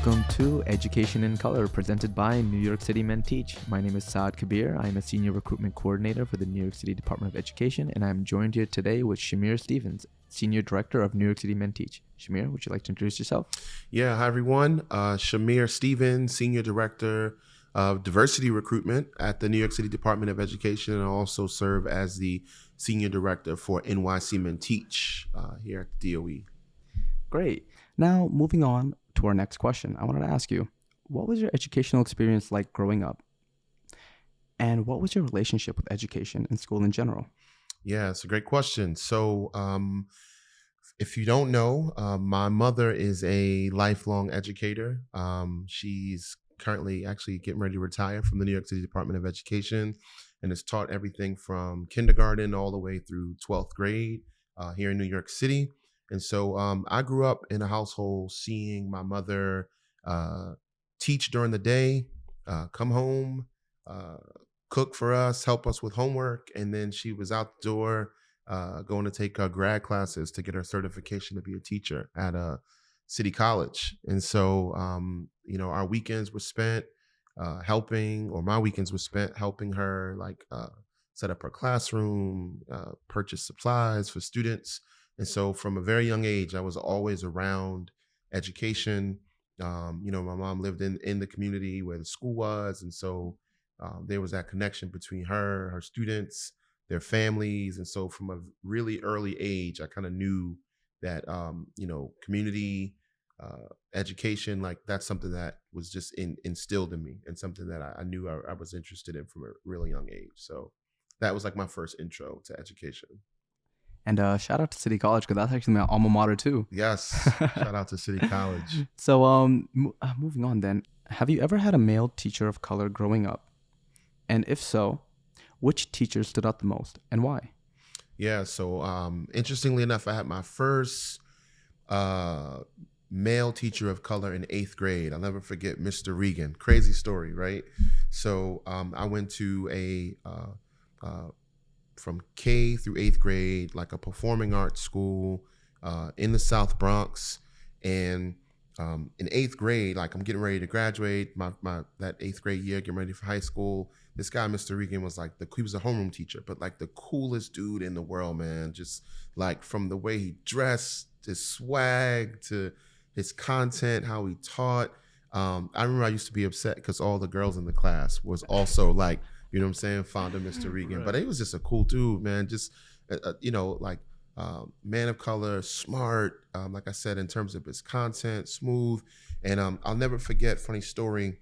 Welcome to Education in Color, presented by New York City Men Teach. My name is Saad Kabir. I am a Senior Recruitment Coordinator for the New York City Department of Education, and I am joined here today with Chimere Stephens, Senior Director of New York City Men Teach. Chimere, would you like to introduce yourself? Yeah, hi everyone. Chimere Stephens, Senior Director of Diversity Recruitment at the New York City Department of Education, and I also serve as the Senior Director for NYC Men Teach here at the DOE. Great. Now, moving on to our next question, I wanted to ask you, what was your educational experience like growing up? And what was your relationship with education and school in general? Yeah, it's a great question. So, if you don't know, my mother is a lifelong educator. She's currently actually getting ready to retire from the New York City Department of Education and has taught everything from kindergarten all the way through 12th grade here in New York City. And so I grew up in a household seeing my mother teach during the day, come home, cook for us, help us with homework. And then she was out the door going to take grad classes to get her certification to be a teacher at a city college. And so, our weekends were spent my weekends were spent helping her set up her classroom, purchase supplies for students. And so from a very young age, I was always around education. My mom lived in the community where the school was. And so there was that connection between her students, their families. And so from a really early age, I kind of knew that, community education, like that's something that was just instilled in me and something that I knew I was interested in from a really young age. So that was like my first intro to education. And shout out to City College, because that's actually my alma mater too. Yes, shout out to City College. So moving on then, have you ever had a male teacher of color growing up? And if so, which teacher stood out the most and why? Yeah, so interestingly enough, I had my first male teacher of color in 8th grade. I'll never forget Mr. Regan. Crazy story, right? So I went to from K through 8th grade, like a performing arts school in the South Bronx. And in 8th grade, like I'm getting ready to graduate, my that 8th grade year, getting ready for high school. This guy, Mr. Regan, was he was a homeroom teacher, but like the coolest dude in the world, man. Just like from the way he dressed, his swag to his content, how he taught. I remember I used to be upset because all the girls in the class was also like, you know what I'm saying, fond of Mr. Regan. Right. But he was just a cool dude, man. Just, man of color, smart, like I said, in terms of his content, smooth. And I'll never forget, funny story,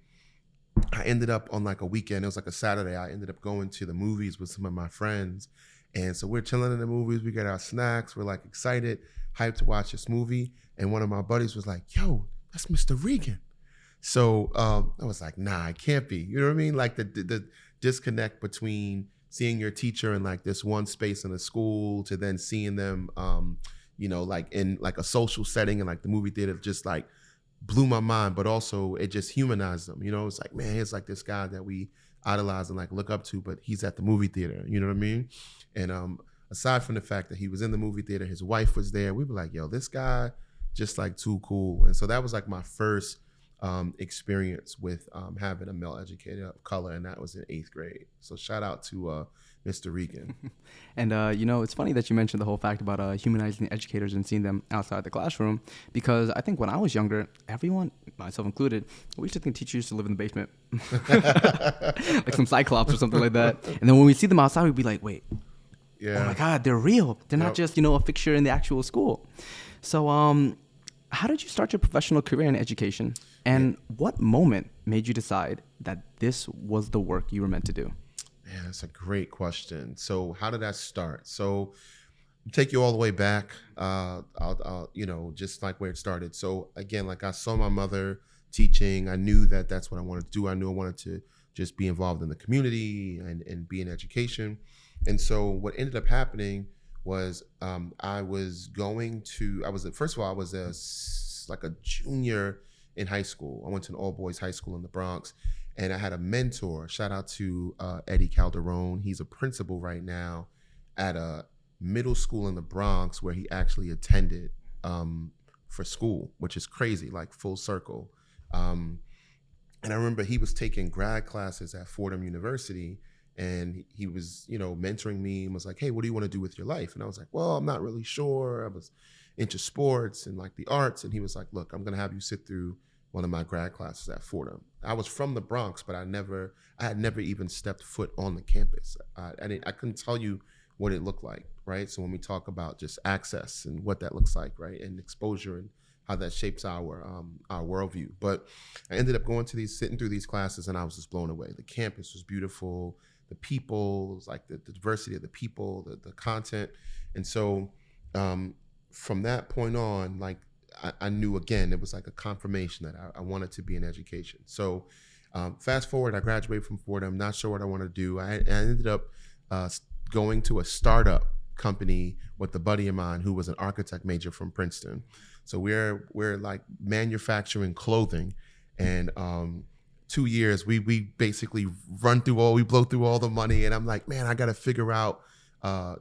I ended up on like a weekend, it was like a Saturday, I ended up going to the movies with some of my friends. And so we're chilling in the movies, we get our snacks, we're like excited, hyped to watch this movie. And one of my buddies was like, yo, that's Mr. Regan. So I was like, nah, it can't be. You know what I mean? Like the disconnect between seeing your teacher in like this one space in a school to then seeing them, like in like a social setting and like the movie theater just like blew my mind, but also it just humanized them. It's like, man, it's like this guy that we idolize and like look up to, but he's at the movie theater. You know what I mean? And aside from the fact that he was in the movie theater, his wife was there. We were like, yo, this guy just like too cool. And so that was like my first experience with having a male educator of color, and that was in 8th grade. So shout out to Mr. Regan. And it's funny that you mentioned the whole fact about humanizing educators and seeing them outside the classroom, because I think when I was younger, everyone, myself included, we used to think teachers used to live in the basement, like some cyclops or something like that. And then when we see them outside, we'd be like, wait, oh my God, they're real. They're not just a fixture in the actual school. So how did you start your professional career in education? And what moment made you decide that this was the work you were meant to do? Yeah, that's a great question. So how did that start? So take you all the way back, I'll just like where it started. So again, like I saw my mother teaching. I knew that that's what I wanted to do. I knew I wanted to just be involved in the community and be in education. And so what ended up happening was I was a junior in high school. I went to an all boys high school in the Bronx, and I had a mentor. Shout out to Eddie Calderon. He's a principal right now at a middle school in the Bronx where he actually attended for school, which is crazy, like full circle. And I remember he was taking grad classes at Fordham University, and he was, mentoring me and was like, "Hey, what do you want to do with your life?" And I was like, "Well, I'm not really sure." I was into sports and like the arts. And he was like, "Look, I'm going to have you sit through one of my grad classes at Fordham." I was from the Bronx, but I had never even stepped foot on the campus. I couldn't tell you what it looked like, right? So when we talk about just access and what that looks like, right, and exposure and how that shapes our worldview. But I ended up sitting through these classes, and I was just blown away. The campus was beautiful. The people, it was like the diversity of the people, the content. And so from that point on, like I knew, again, it was like a confirmation that I wanted to be in education. So fast forward, I graduated from Fordham. I'm not sure what I want to do. I ended up going to a startup company with a buddy of mine who was an architect major from Princeton. So we're like manufacturing clothing, and 2 years we basically we blow through all the money, and I'm like, man, I got to figure out a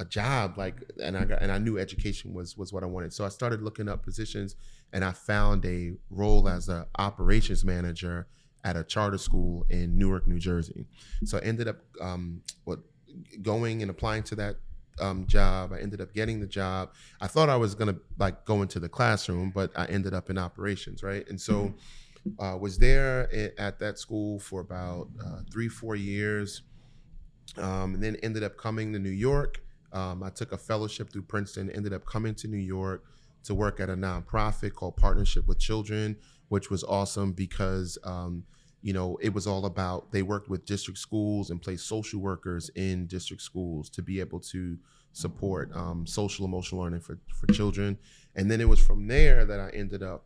job, and I knew education was what I wanted. So I started looking up positions, and I found a role as an operations manager at a charter school in Newark, New Jersey. So I ended up going and applying to that job. I ended up getting the job. I thought I was gonna go into the classroom, but I ended up in operations, right? And so was there at that school for about 3-4 years, and then ended up coming to New York. I took a fellowship through Princeton, ended up coming to New York to work at a nonprofit called Partnership with Children, which was awesome because it was all about, they worked with district schools and placed social workers in district schools to be able to support social emotional learning for children. And then it was from there that I ended up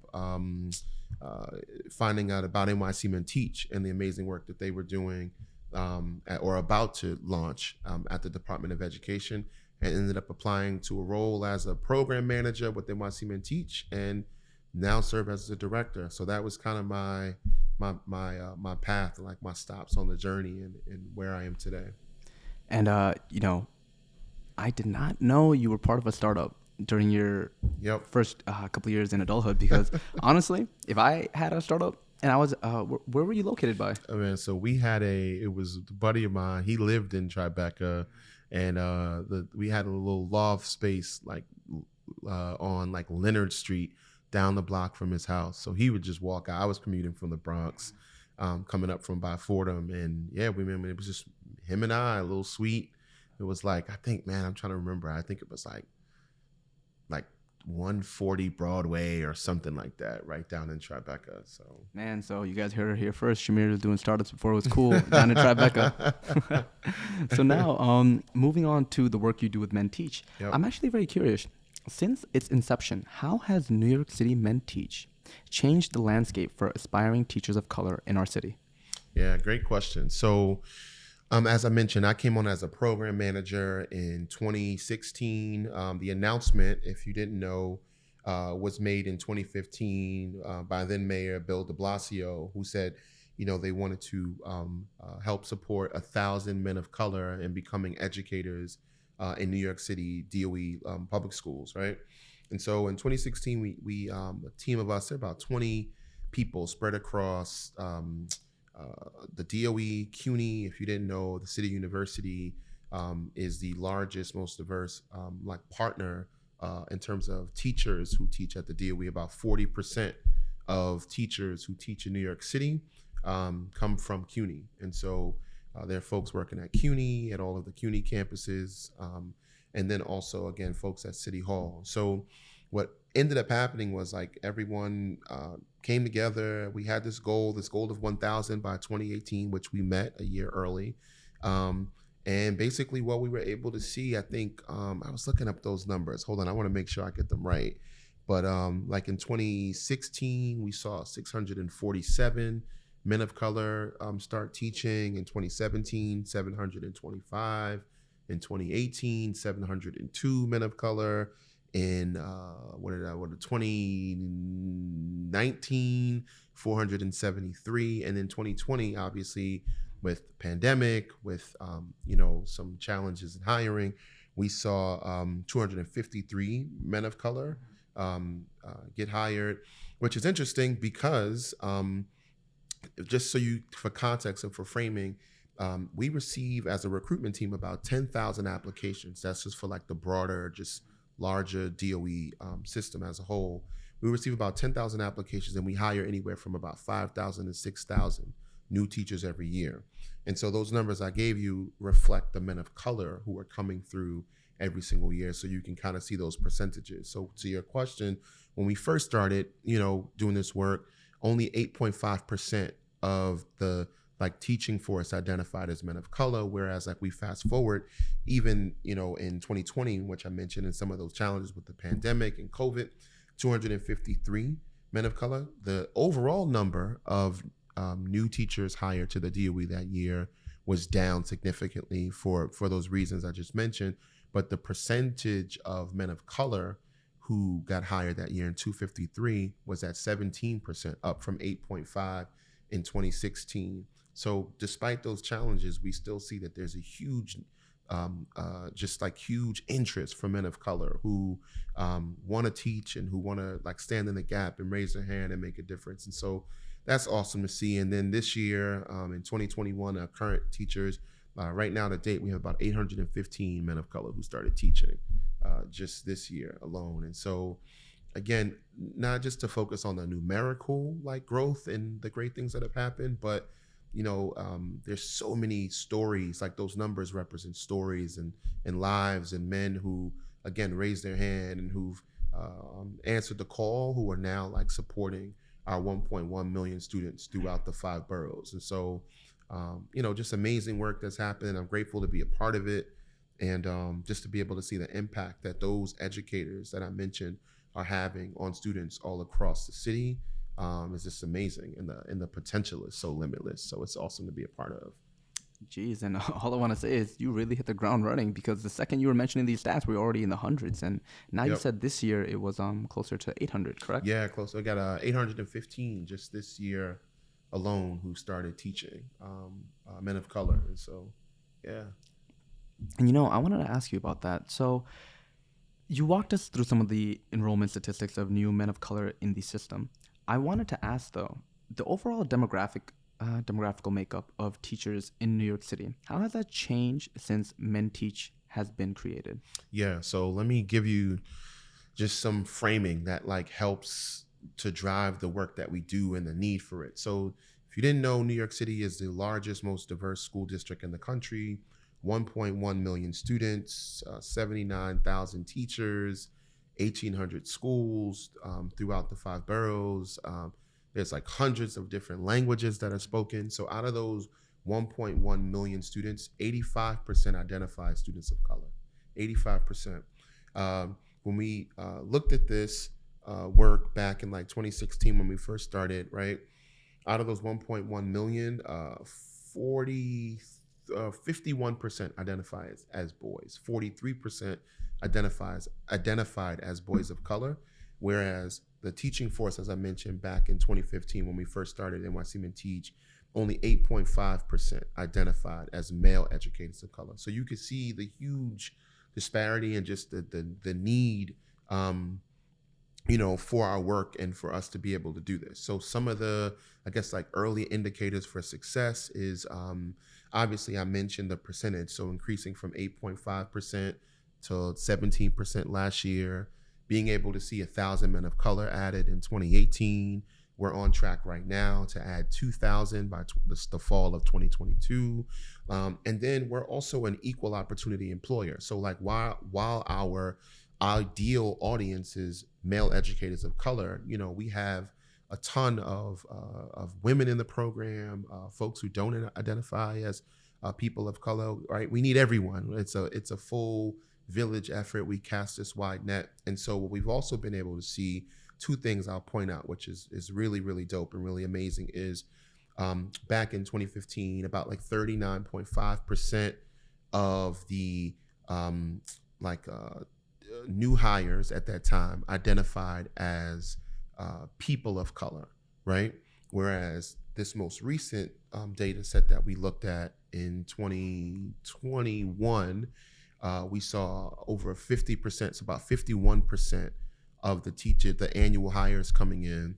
finding out about NYC Men Teach and the amazing work that they were doing or about to launch at the Department of Education, and ended up applying to a role as a program manager with NYC Men Teach, and now serve as the director. So that was kind of my path, like my stops on the journey, and where I am today. And I did not know you were part of a startup during your first couple of years in adulthood, because honestly, if I had a startup and I was, where were you located by? Oh, man, so it was a buddy of mine. He lived in Tribeca, and we had a little loft space on Leonard Street, down the block from his house. So he would just walk out. I was commuting from the Bronx, coming up from by Fordham, and it was just him and I, a little suite. It was I'm trying to remember. I think it was like 140 Broadway or something like that, right down in Tribeca. So you guys heard it here first. Chimere was doing startups before it was cool down in Tribeca. So now, moving on to the work you do with Men Teach, I'm actually very curious. Since its inception, how has New York City Men Teach changed the landscape for aspiring teachers of color in our city? Yeah, great question. So, as I mentioned, I came on as a program manager in 2016. The announcement, if you didn't know, was made in 2015 by then Mayor Bill de Blasio, who said, they wanted to help support 1,000 men of color in becoming educators in New York City DOE public schools, right? And so in 2016, we a team of us, about 20 people spread across the DOE, CUNY. If you didn't know, the City University is the largest, most diverse partner in terms of teachers who teach at the DOE. About 40% of teachers who teach in New York City come from CUNY. And so there are folks working at CUNY, at all of the CUNY campuses, and then also, again, folks at City Hall. So what ended up happening was everyone came together. We had this goal of 1,000 by 2018, which we met a year early. And basically what we were able to see, I think, I was looking up those numbers. Hold on, I want to make sure I get them right. But in 2016, we saw 647 men of color start teaching. In 2017, 725. In 2018, 702 men of color. In 2019, 473. And in 2020, obviously, with the pandemic, with some challenges in hiring, we saw 253 men of color get hired, which is interesting because just so you, for context and for framing, we receive as a recruitment team about 10,000 applications. That's just for like the broader, just larger DOE system as a whole. We receive about 10,000 applications, and we hire anywhere from about 5,000 to 6,000 new teachers every year. And so those numbers I gave you reflect the men of color who are coming through every single year. So you can kind of see those percentages. So to your question, when we first started, doing this work, only 8.5% of the teaching force identified as men of color, whereas we fast forward, even in 2020, which I mentioned, in some of those challenges with the pandemic and COVID, 253 men of color. The overall number of new teachers hired to the DOE that year was down significantly for those reasons I just mentioned, but the percentage of men of color who got hired that year in 253 was at 17%, up from 8.5 in 2016. So despite those challenges, we still see that there's a huge, huge interest from men of color who want to teach and who want to stand in the gap and raise their hand and make a difference. And so that's awesome to see. And then this year, in 2021, our current teachers, right now to date, we have about 815 men of color who started teaching just this year alone. And so again, not just to focus on the numerical growth and the great things that have happened, but there's so many stories. Those numbers represent stories and lives and men who again raised their hand and who've answered the call, who are now supporting our 1.1 million students throughout the 5 boroughs. And so just amazing work that's happened. I'm grateful to be a part of it, and just to be able to see the impact that those educators that I mentioned are having on students all across the city is just amazing, and the potential is so limitless. So it's awesome to be a part of. Geez, and all I want to say is you really hit the ground running, because the second you were mentioning these stats, we were already in the hundreds, and now you said this year it was closer to 800, correct? Yeah, close. I got 815 just this year alone who started teaching, men of color, and so yeah. And I wanted to ask you about that. So you walked us through some of the enrollment statistics of new men of color in the system. I wanted to ask, though, the overall demographical makeup of teachers in New York City, how has that changed since Men Teach has been created? Yeah, so let me give you just some framing that helps to drive the work that we do and the need for it. So if you didn't know, New York City is the largest, most diverse school district in the country. 1.1 million students, 79,000 teachers, 1,800 schools throughout the 5 boroughs. There's hundreds of different languages that are spoken. So out of those 1.1 million students, 85% identify as students of color. 85%. When we looked at this work back in 2016 when we first started, right? Out of those 1.1 million, 51% identify as boys, 43% identified as boys of color, whereas the teaching force, as I mentioned back in 2015 when we first started NYC Men Teach, only 8.5% identified as male educators of color. So you could see the huge disparity and just the need for our work and for us to be able to do this. So some of the, early indicators for success is obviously I mentioned the percentage. So increasing from 8.5% to 17% last year, being able to see 1,000 men of color added in 2018. We're on track right now to add 2,000 by the fall of 2022. And then we're also an equal opportunity employer. So while our ideal audience is male educators of color, we have a ton of women in the program, folks who don't identify as people of color, right? We need everyone. It's a full village effort. We cast this wide net. And so what we've also been able to see, 2 things I'll point out, which is really, really dope and really amazing, is back in 2015, about 39.5% of the new hires at that time identified as people of color, right? Whereas this most recent data set that we looked at in 2021, we saw over 50%, so about 51% of the annual hires coming in,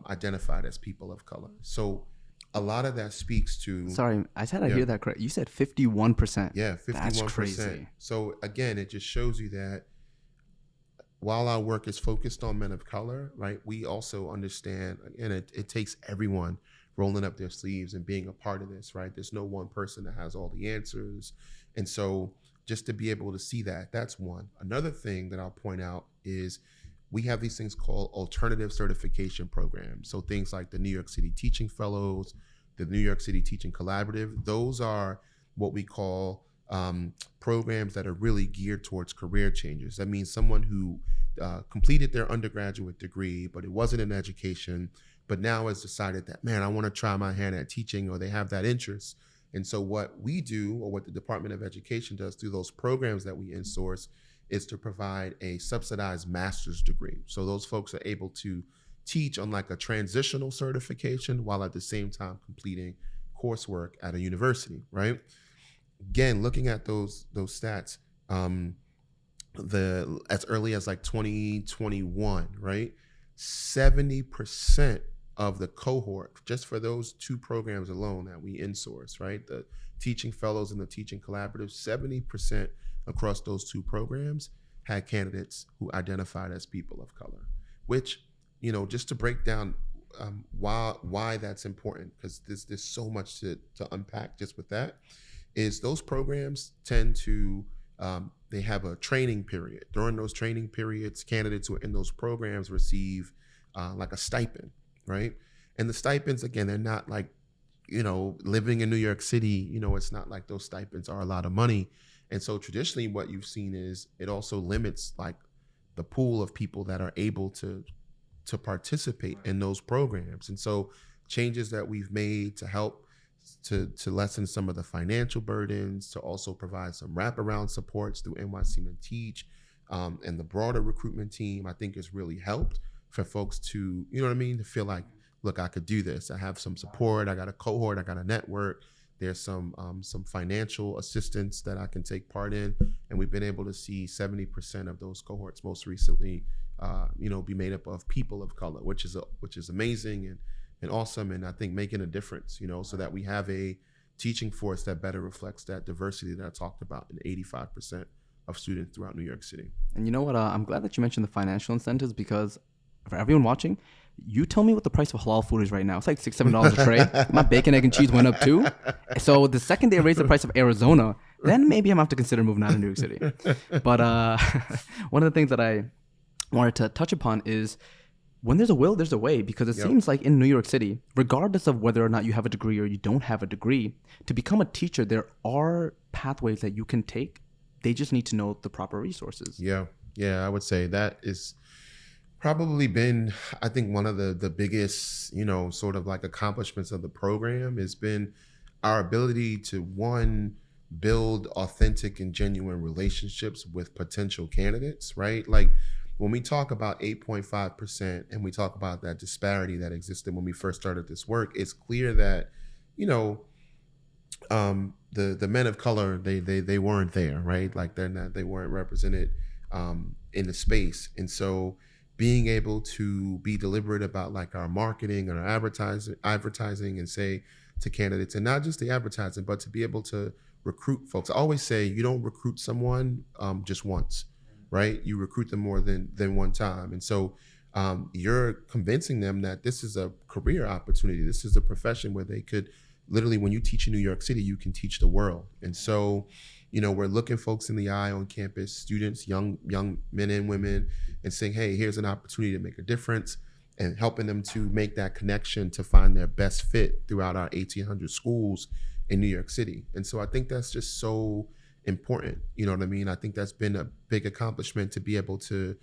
identified as people of color. So a lot of that speaks to. Sorry, I said I hear that correct. You said 51%. Yeah, 51%. That's crazy. So again, it just shows you that while our work is focused on men of color, right, we also understand, and it takes everyone rolling up their sleeves and being a part of this, right? There's no one person that has all the answers. And so just to be able to see that, that's one. Another thing that I'll point out is we have these things called alternative certification programs. So things like the New York City Teaching Fellows, the New York City Teaching Collaborative, those are what we call programs that are really geared towards career changers. That means someone who completed their undergraduate degree, but it wasn't in education, but now has decided that, man, I want to try my hand at teaching, or they have that interest. And so what we do, or what the Department of Education does through those programs that we insource, is to provide a subsidized master's degree. So those folks are able to teach on like a transitional certification while at the same time completing coursework at a university, right? Again, looking at those stats, as early as like 2021, right? 70% of the cohort, just for those two programs alone that we insource, right? The Teaching Fellows and the Teaching Collaborative, 70% across those two programs had candidates who identified as people of color, which, just to break down why that's important, because there's so much to unpack just with that, is those programs tend to, they have a training period. During those training periods, candidates who are in those programs receive like a stipend, right? And the stipends, again, they're not like, living in New York City, it's not like those stipends are a lot of money. And so traditionally what you've seen is it also limits like the pool of people that are able to participate in those programs. And so changes that we've made to help to lessen some of the financial burdens, to also provide some wraparound supports through NYC Men Teach and the broader recruitment team, I think has really helped for folks to, to feel like, look, I could do this. I have some support. I got a cohort. I got a network. There's some financial assistance that I can take part in. And we've been able to see 70% of those cohorts most recently, be made up of people of color, which is amazing and awesome. And I think making a difference, so that we have a teaching force that better reflects that diversity that I talked about in 85% of students throughout New York City. And you know what? I'm glad that you mentioned the financial incentives, because for everyone watching, you tell me what the price of halal food is right now. It's like $6-7 a tray. My bacon, egg, and cheese went up too. So the second they raise the price of Arizona, then maybe I'm going to have to consider moving out of New York City. But one of the things that I wanted to touch upon is when there's a will, there's a way, because it seems like in New York City, regardless of whether or not you have a degree or you don't have a degree, to become a teacher, there are pathways that you can take. They just need to know the proper resources. Yeah, I would say that is probably been, I think, one of the biggest, sort of like accomplishments of the program has been our ability to, one, build authentic and genuine relationships with potential candidates, right? Like when we talk about 8.5% and we talk about that disparity that existed when we first started this work, it's clear that, the men of color, they weren't there, right? Like they weren't represented in the space. And so being able to be deliberate about like our marketing and our advertising and say to candidates, and not just the advertising, but to be able to recruit folks. I always say you don't recruit someone just once, right? You recruit them more than one time. And so you're convincing them that this is a career opportunity. This is a profession where they could literally, when you teach in New York City, you can teach the world. And so, we're looking folks in the eye on campus, students, young men and women, and saying, hey, here's an opportunity to make a difference, and helping them to make that connection to find their best fit throughout our 1,800 schools in New York City. And so I think that's just so important. You know what I mean? I think that's been a big accomplishment to be able to,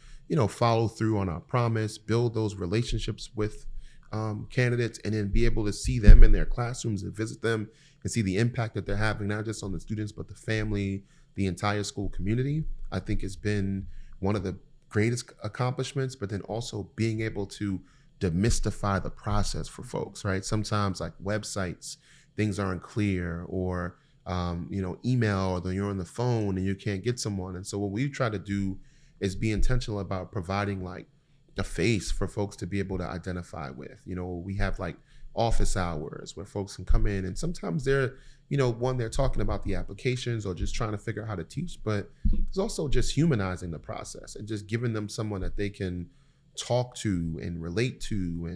follow through on our promise, build those relationships with candidates, and then be able to see them in their classrooms and visit them and see the impact that they're having, not just on the students, but the family, the entire school community. I think has been one of the greatest accomplishments, but then also being able to demystify the process for folks, right? Sometimes like websites, things aren't clear, or, email, or then you're on the phone and you can't get someone. And so what we try to do is be intentional about providing like a face for folks to be able to identify with. You know, we have like office hours where folks can come in, and sometimes they're, you know, they're talking about the applications or just trying to figure out how to teach, but it's also just humanizing the process and just giving them someone that they can talk to and relate to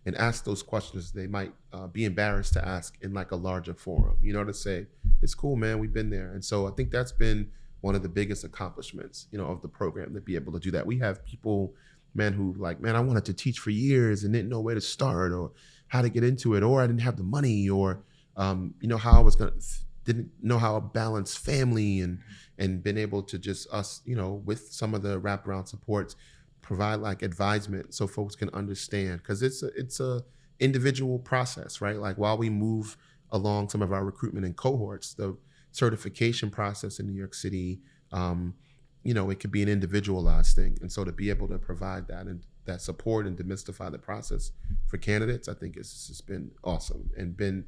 and ask those questions they might be embarrassed to ask in like a larger forum, you know, to say, it's cool, man, we've been there. And so I think that's been one of the biggest accomplishments, you know, of the program, to be able to do that. We have people, man, who like, man, I wanted to teach for years and didn't know where to start or how to get into it, or I didn't have the money, or you know, how I was didn't know how to balance family and been able to just us, you know, with some of the wraparound supports, provide like advisement so folks can understand, because it's a individual process, right? Like while we move along some of our recruitment and cohorts, the certification process in New York City, you know, it could be an individualized thing. And so to be able to provide that and that support and demystify the process for candidates, I think it's just been awesome and been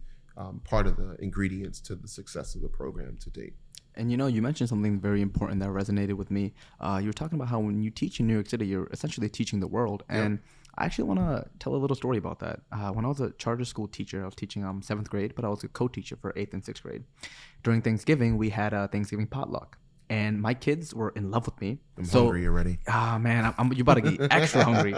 part of the ingredients to the success of the program to date. And you know, you mentioned something very important that resonated with me. You were talking about how when you teach in New York City, you're essentially teaching the world. And I actually want to tell a little story about that. When I was a charter school teacher, I was teaching 7th grade, but I was a co-teacher for 8th and 6th grade. During Thanksgiving, we had a Thanksgiving potluck. And my kids were in love with me. I'm hungry already. Man, you're about to get extra hungry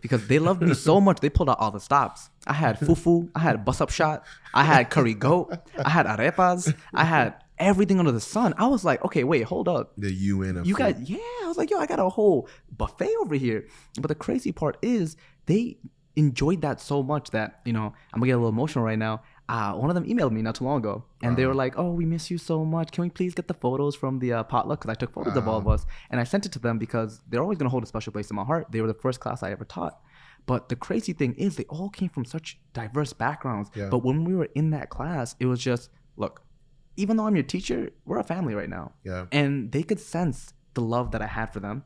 because they loved me so much. They pulled out all the stops. I had fufu. I had bus-up shot. I had curry goat. I had arepas. I had everything under the sun. I was like, okay, wait, hold up. The UN of you food. got, I was like, yo, I got a whole buffet over here. But the crazy part is they enjoyed that so much that, you know, I'm gonna get a little emotional right now. One of them emailed me not too long ago, and they were like, oh, we miss you so much. Can we please get the photos from the potluck? Because I took photos of all of us. And I sent it to them because they're always going to hold a special place in my heart. They were the first class I ever taught. But the crazy thing is they all came from such diverse backgrounds. Yeah. But when we were in that class, it was just, look, even though I'm your teacher, we're a family right now. Yeah. And they could sense the love that I had for them,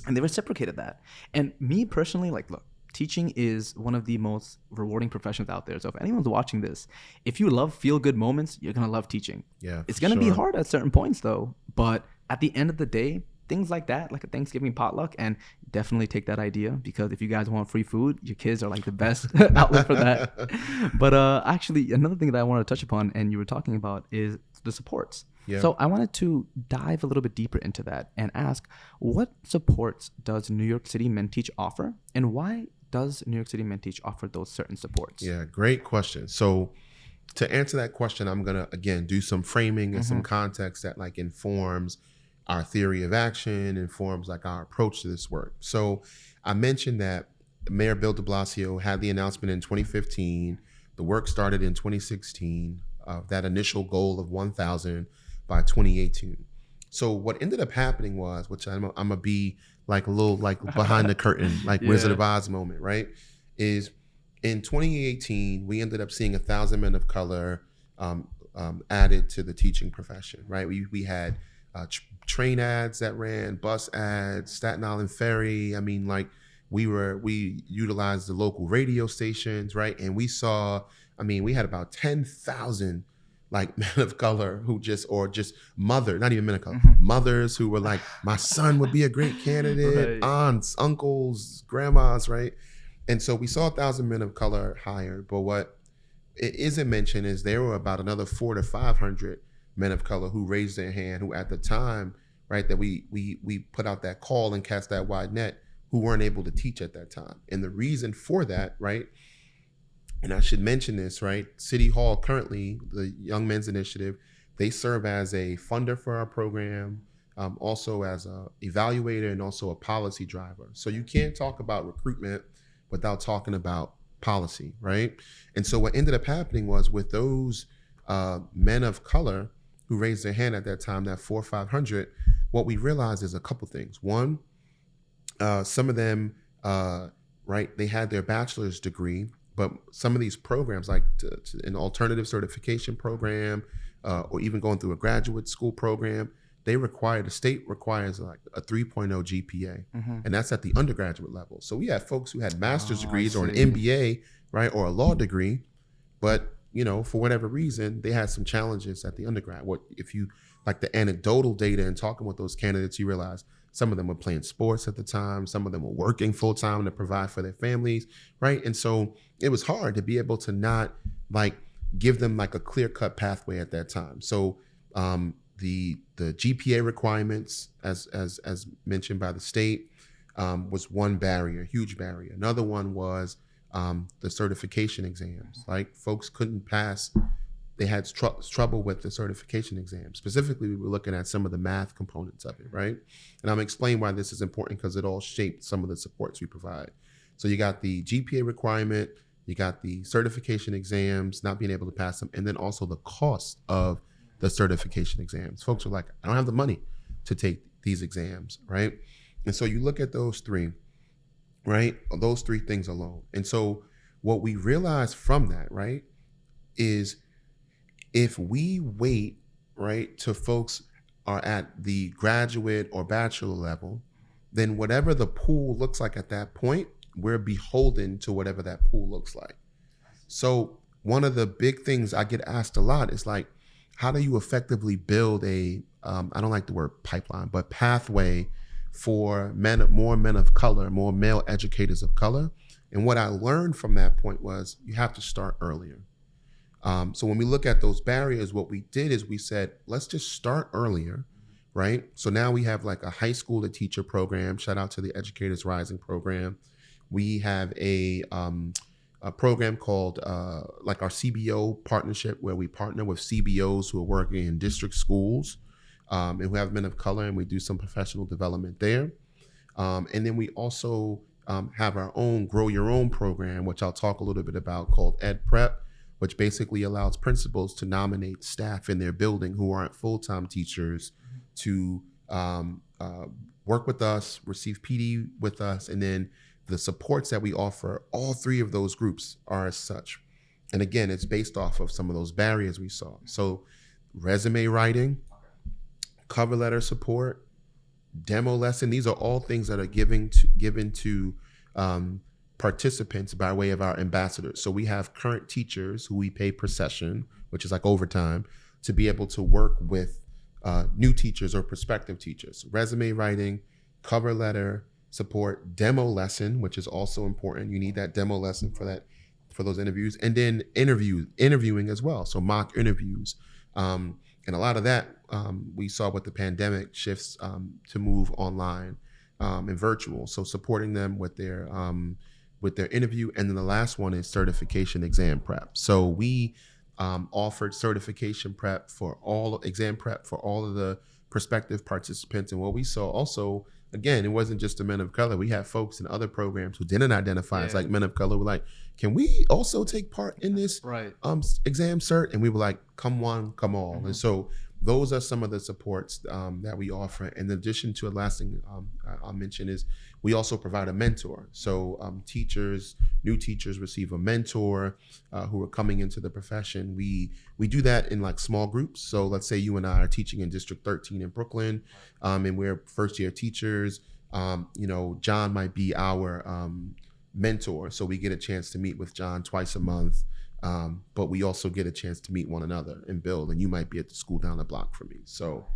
and they reciprocated that. And me personally, like, look, teaching is one of the most rewarding professions out there. So if anyone's watching this, if you love feel-good moments, you're going to love teaching. Yeah, it's going to be hard at certain points, though. But at the end of the day, things like that, like a Thanksgiving potluck, and definitely take that idea, because if you guys want free food, your kids are like the best outlet for that. But actually, another thing that I want to touch upon, and you were talking about, is the supports. Yeah. So I wanted to dive a little bit deeper into that and ask, what supports does New York City Men Teach offer, and why does New York City Men Teach offer those certain supports? Yeah, great question. So to answer that question, I'm going to, again, do some framing and some context that like informs our theory of action, informs like our approach to this work. So I mentioned that Mayor Bill de Blasio had the announcement in 2015. The work started in 2016, that initial goal of 1,000 by 2018. So what ended up happening was, which I'm going to be like a little like behind the curtain, like Wizard of Oz moment, right? Is in 2018, we ended up seeing 1,000 men of color added to the teaching profession, right? We had train ads that ran, bus ads, Staten Island Ferry. I mean, like we utilized the local radio stations, right? And we saw, I mean, we had about 10,000 like men of color who just mother, not even men of color, mothers who were like, my son would be a great candidate, right. Aunts, uncles, grandmas, right? And so we saw 1,000 men of color hired, but what it isn't mentioned is there were about another 400 to 500 men of color who raised their hand, who at the time, right, that we put out that call and cast that wide net, who weren't able to teach at that time. And the reason for that, right, and I should mention this, right? City Hall currently, the Young Men's Initiative, they serve as a funder for our program, also as a evaluator and also a policy driver. So you can't talk about recruitment without talking about policy, right? And so what ended up happening was with those men of color who raised their hand at that time, that 400 or 500, what we realized is a couple things. One, some of them, right, they had their bachelor's degree, but some of these programs, like an alternative certification program, or even going through a graduate school program, the state requires like a 3.0 GPA, and that's at the undergraduate level. So we had folks who had master's degrees or an MBA, right, or a law degree, but you know, for whatever reason, they had some challenges at the undergrad. What if you like the anecdotal data and talking with those candidates, you realize Some of them were playing sports at the time. Some of them were working full time to provide for their families, right? And so it was hard to be able to not like give them like a clear cut pathway at that time. So the GPA requirements, as mentioned by the state, was one barrier, huge barrier. Another one was the certification exams. Like folks couldn't pass. They had trouble with the certification exam. Specifically, we were looking at some of the math components of it, right? And I'm explaining why this is important because it all shaped some of the supports we provide. So you got the GPA requirement, you got the certification exams, not being able to pass them, and then also the cost of the certification exams. Folks were like, I don't have the money to take these exams, right? And so you look at those three, right? Those three things alone. And so what we realized from that, right, is if we wait, right, till folks are at the graduate or bachelor level, then whatever the pool looks like at that point, we're beholden to whatever that pool looks like. So one of the big things I get asked a lot is like, how do you effectively build a, I don't like the word pipeline, but pathway for more men of color, more male educators of color? And what I learned from that point was you have to start earlier. So when we look at those barriers, what we did is we said, let's just start earlier, right? So now we have like a high school to teacher program. Shout out to the Educators Rising program. We have a program called like our CBO partnership, where we partner with CBOs who are working in district schools and who have men of color, and we do some professional development there. And then we also have our own Grow Your Own program, which I'll talk a little bit about, called Ed Prep, which basically allows principals to nominate staff in their building who aren't full-time teachers to work with us, receive PD with us, and then the supports that we offer, all three of those groups are as such. And again, it's based off of some of those barriers we saw. So resume writing, cover letter support, demo lesson, these are all things that are given to participants by way of our ambassadors. So we have current teachers who we pay per session, which is like overtime, to be able to work with new teachers or prospective teachers. Resume writing, cover letter support, demo lesson, which is also important. You need that demo lesson for those interviews, and then interviewing as well. So mock interviews, and a lot of that we saw with the pandemic shifts to move online and virtual. So supporting them with their interview. And then the last one is certification exam prep. So we offered certification prep exam prep for all of the prospective participants. And what we saw also, again, it wasn't just the men of color. We had folks in other programs who didn't identify as like men of color. Were like, can we also take part in this exam cert? And we were like, come one, come all. Mm-hmm. And so those are some of the supports that we offer. In addition to, a last thing I'll mention is we also provide a mentor. So new teachers receive a mentor who are coming into the profession. We do that in like small groups. So let's say you and I are teaching in District 13 in Brooklyn, and we're first year teachers. John might be our mentor. So we get a chance to meet with John twice a month. But we also get a chance to meet one another and build, and you might be at the school down the block from me. So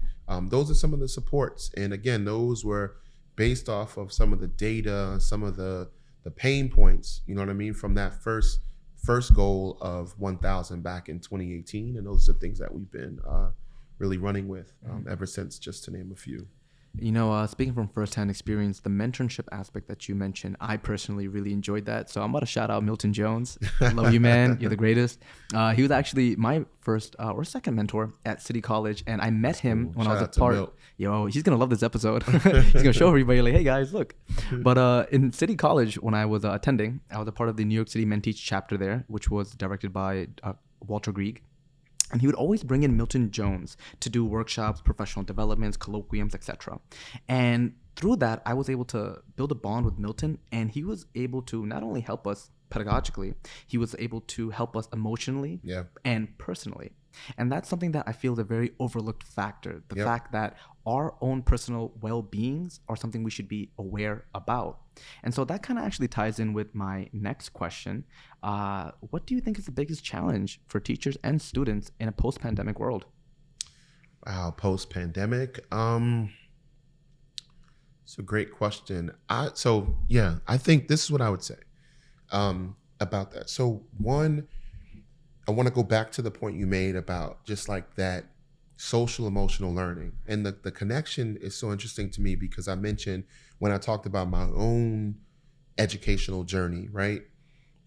those are some of the supports. And again, those were based off of some of the data, some of the pain points, you know what I mean, from that first goal of 1,000 back in 2018. And those are things that we've been really running with ever since, just to name a few. Speaking from firsthand experience, the mentorship aspect that you mentioned, I personally really enjoyed that. So I'm about to shout out Milton Jones. Love you, man. You're the greatest. He was actually my first or second mentor at City College, and I met him when I was a part. He's gonna love this episode. He's gonna show everybody, like, hey guys, look. But in City College, when I was attending, I was a part of the New York City Men Teach chapter there, which was directed by Walter Grieg. And he would always bring in Milton Jones to do workshops, professional developments, colloquiums, etc. And through that, I was able to build a bond with Milton, and he was able to not only help us pedagogically, he was able to help us emotionally and personally. And that's something that I feel is a very overlooked factor. The fact that our own personal well-beings are something we should be aware about. And so that kind of actually ties in with my next question. What do you think is the biggest challenge for teachers and students in a post-pandemic world? Wow, post-pandemic. It's a great question. I think this is what I would say about that. So one, I want to go back to the point you made about just like that social emotional learning. And the connection is so interesting to me because I mentioned when I talked about my own educational journey, right?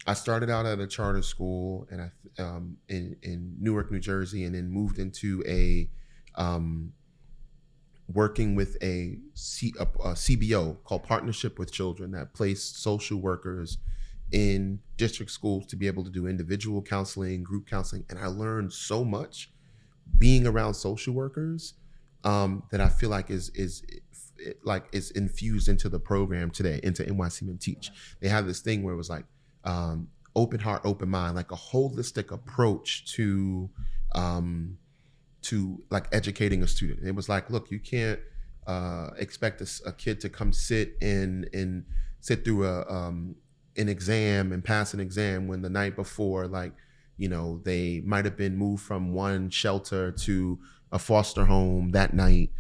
I started out at a charter school and in Newark, New Jersey, and then moved into working with a CBO called Partnership with Children that placed social workers in district schools to be able to do individual counseling, group counseling. And I learned so much being around social workers that I feel like is infused into the program today, into NYC Men Teach. They have this thing where it was like open heart, open mind, like a holistic approach to like educating a student. It was like, look, you can't expect a kid to come sit through an exam and pass an exam when the night before, like, you know, they might have been moved from one shelter to a foster home that night.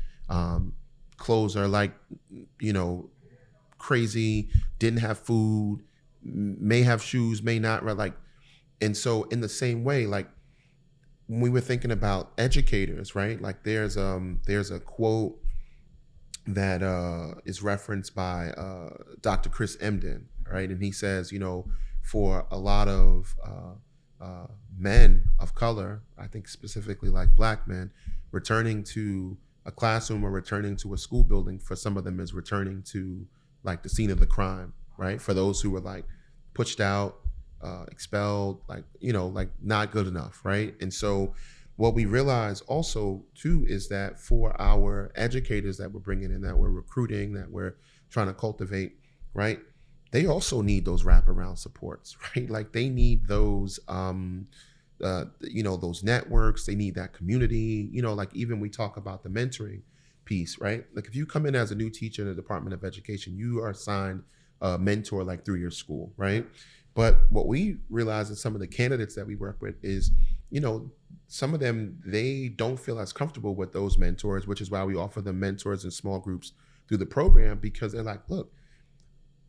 Clothes are like, you know, crazy, didn't have food, may have shoes, may not, right? Like, and so in the same way, like when we were thinking about educators, right? Like there's a quote that is referenced by Dr. Chris Emden, right? And he says, you know, for a lot of men of color, I think specifically like Black men, returning to a classroom or returning to a school building, for some of them is returning to like the scene of the crime, right? For those who were like pushed out, expelled, like, you know, like not good enough, right? And so what we realize also too is that for our educators that we're bringing in, that we're recruiting, that we're trying to cultivate, right? They also need those wraparound supports, right? Like they need those, you know, those networks. They need that community. You know, like even we talk about the mentoring piece, right? Like if you come in as a new teacher in the Department of Education, you are assigned a mentor like through your school, right? But what we realize in some of the candidates that we work with is, you know, some of them, they don't feel as comfortable with those mentors, which is why we offer them mentors in small groups through the program, because they're like, look,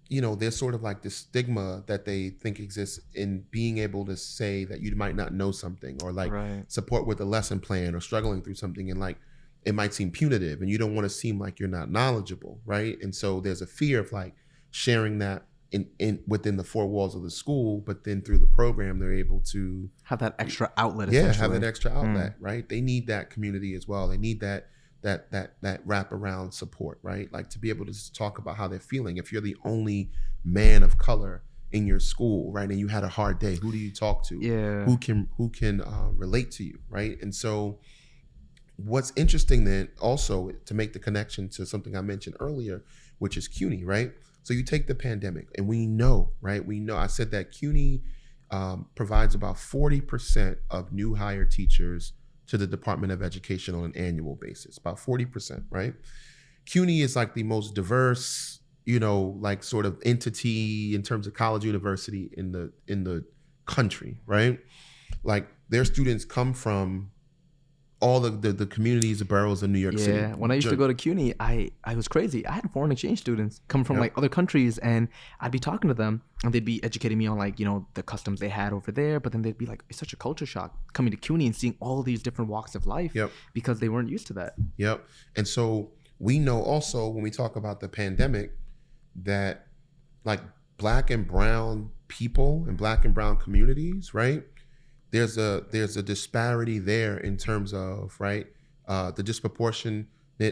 you know, there's sort of like this stigma that they think exists in being able to say that you might not know something, or like support with a lesson plan, or struggling through something, and like it might seem punitive and you don't want to seem like you're not knowledgeable, right? And so there's a fear of like sharing that in within the four walls of the school, but then through the program they're able to have that extra outlet. Have that extra outlet, right? They need that community as well. They need that wraparound support, right? Like to be able to just talk about how they're feeling. If you're the only man of color in your school, right, and you had a hard day, who do you talk to? Yeah. Who can relate to you, right? And so what's interesting then also, to make the connection to something I mentioned earlier, which is CUNY, right? So you take the pandemic, and we know, right? We know, I said that CUNY provides about 40% of new hire teachers to the Department of Education on an annual basis, about 40%, right? CUNY is like the most diverse, you know, like sort of entity in terms of college university in the country, right? Like their students come from all the communities, the boroughs of New York City. Yeah, when I used to go to CUNY, I was crazy. I had foreign exchange students come from like other countries, and I'd be talking to them, and they'd be educating me on like, you know, the customs they had over there. But then they'd be like, it's such a culture shock coming to CUNY and seeing all these different walks of life because they weren't used to that. Yep. And so we know also when we talk about the pandemic that like Black and brown people and Black and brown communities, right? There's a disparity there in terms of, right, the disproportionate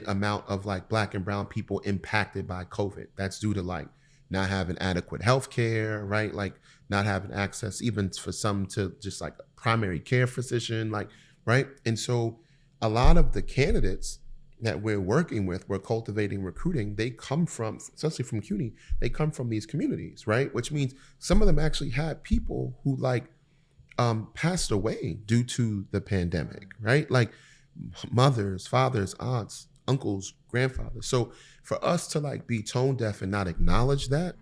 amount of like Black and brown people impacted by COVID. That's due to like not having adequate health care, right? Like not having access even for some to just like a primary care physician, like, right? And so a lot of the candidates that we're working with, we're cultivating, recruiting, they come from, especially from CUNY, they come from these communities, right? Which means some of them actually had people who like passed away due to the pandemic, right? Like mothers, fathers, aunts, uncles, grandfathers. So for us to like be tone deaf and not acknowledge that,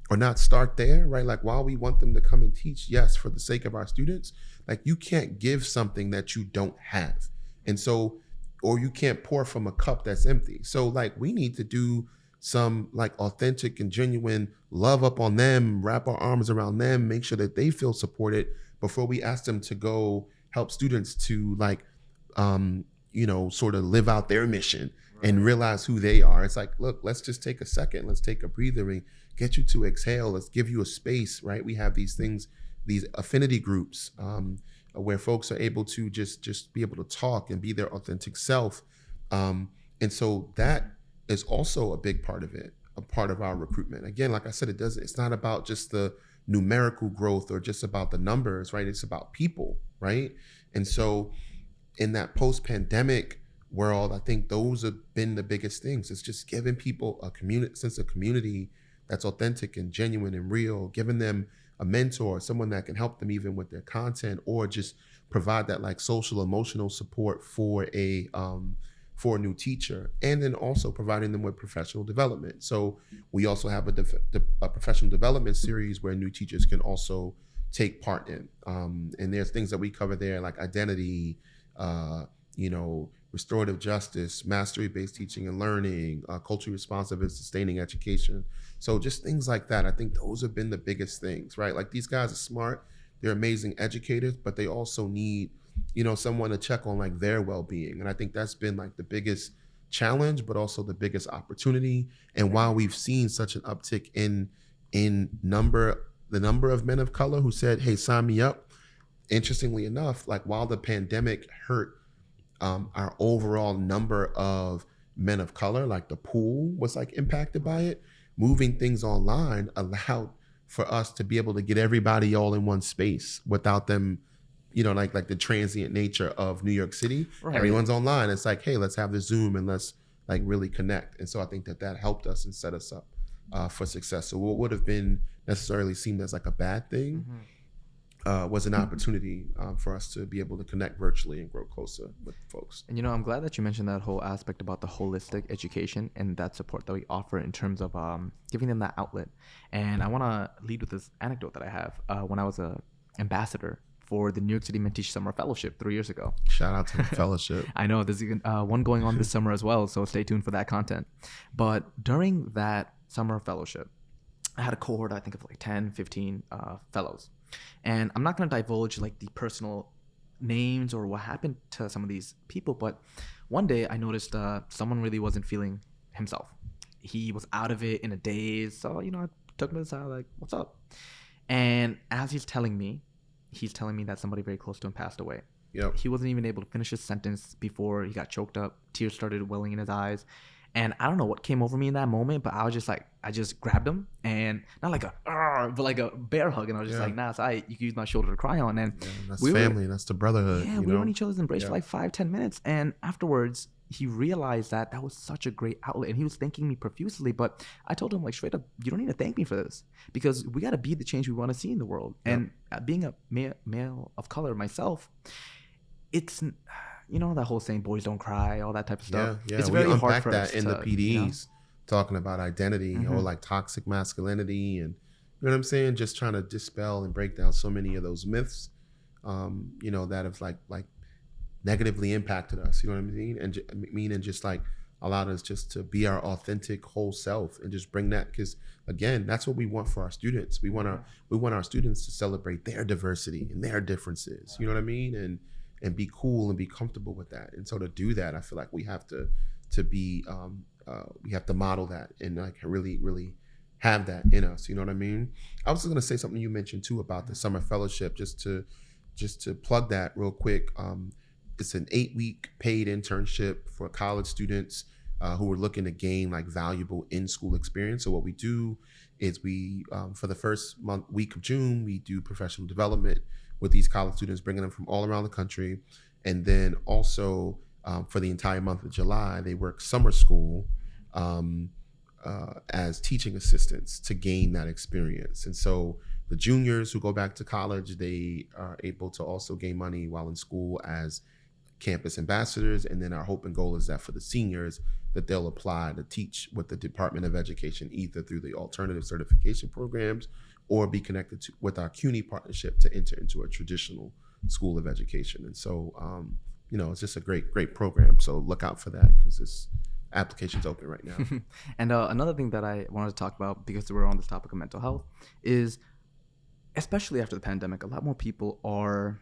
or not start there, right? Like while we want them to come and teach, yes, for the sake of our students, like you can't give something that you don't have. And so, or you can't pour from a cup that's empty. So like we need to do some like authentic and genuine love up on them, wrap our arms around them, make sure that they feel supported before we ask them to go help students to like, sort of live out their mission and realize who they are. It's like, look, let's just take a second. Let's take a breather and get you to exhale. Let's give you a space, right? We have these things, these affinity groups where folks are able to just be able to talk and be their authentic self. And so that is also a big part of it, a part of our recruitment. Again, like I said, it's not about just the numerical growth or just about the numbers, right? It's about people, right? And so in that post-pandemic world, I think those have been the biggest things. It's just giving people a sense of community that's authentic and genuine and real, giving them a mentor, someone that can help them even with their content, or just provide that like social emotional support for a new teacher, and then also providing them with professional development. So we also have a professional development series where new teachers can also take part in. And there's things that we cover there like identity, restorative justice, mastery-based teaching and learning, culturally responsive and sustaining education. So just things like that. I think those have been the biggest things, right? Like these guys are smart, they're amazing educators, but they also need, someone to check on like their well-being. And I think that's been like the biggest challenge, but also the biggest opportunity. And while we've seen such an uptick in the number of men of color who said, hey, sign me up, interestingly enough, like while the pandemic hurt our overall number of men of color, like the pool was like impacted by it, moving things online allowed for us to be able to get everybody all in one space without them, like the transient nature of New York City. Right. Everyone's online. It's like, hey, let's have the Zoom and let's like really connect. And so I think that helped us and set us up for success. So what would have been necessarily seemed as like a bad thing was an opportunity for us to be able to connect virtually and grow closer with folks. And I'm glad that you mentioned that whole aspect about the holistic education and that support that we offer in terms of giving them that outlet. And I want to lead with this anecdote that I have. When I was an ambassador for the New York City Men Teach Summer Fellowship 3 years ago. Shout out to the fellowship. I know there's one going on this summer as well, so stay tuned for that content. But during that summer fellowship, I had a cohort, I think of like 10, 15 fellows. And I'm not going to divulge like the personal names or what happened to some of these people, but one day I noticed someone really wasn't feeling himself. He was out of it, in a daze. So, I took him to the side, like, what's up? And as he's telling me that somebody very close to him passed away. Yep. He wasn't even able to finish his sentence before he got choked up. Tears started welling in his eyes. And I don't know what came over me in that moment, but I was just like, I just grabbed him, and not like but like a bear hug. And I was just like, nah, so you can use my shoulder to cry on. And that's family. That's the brotherhood. Yeah, we were in each other's embrace for like 5-10 minutes. And afterwards, he realized that was such a great outlet, and he was thanking me profusely. But I told him, like, straight up, you don't need to thank me for this, because we got to be the change we want to see in the world. Yep. And being a male of color myself, it's, that whole saying, boys don't cry, all that type of stuff. Yeah. It's we very hard unpack for that us in the PDs, talking about identity or like toxic masculinity, and you know what I'm saying, just trying to dispel and break down so many of those myths, that have like negatively impacted us. You know what I mean? And just like allowed us just to be our authentic whole self and just bring that, because again, that's what we want for our students. We want our students to celebrate their diversity and their differences. You know what I mean? And be cool and be comfortable with that. And so to do that, I feel like we have to be we have to model that and like really, really have that in us. You know what I mean? I was just gonna say something you mentioned too about the summer fellowship, just to plug that real quick. It's an 8-week paid internship for college students who are looking to gain like valuable in-school experience. So what we do is we, for the first week of June, we do professional development with these college students, bringing them from all around the country. And then also for the entire month of July, they work summer school as teaching assistants to gain that experience. And so the juniors who go back to college, they are able to also gain money while in school as campus ambassadors. And then our hope and goal is that for the seniors, that they'll apply to teach with the Department of Education, either through the alternative certification programs or be connected with our CUNY partnership to enter into a traditional school of education. And so, it's just a great program. So look out for that, because applications open right now. And another thing that I wanted to talk about, because we're on this topic of mental health, is especially after the pandemic, a lot more people are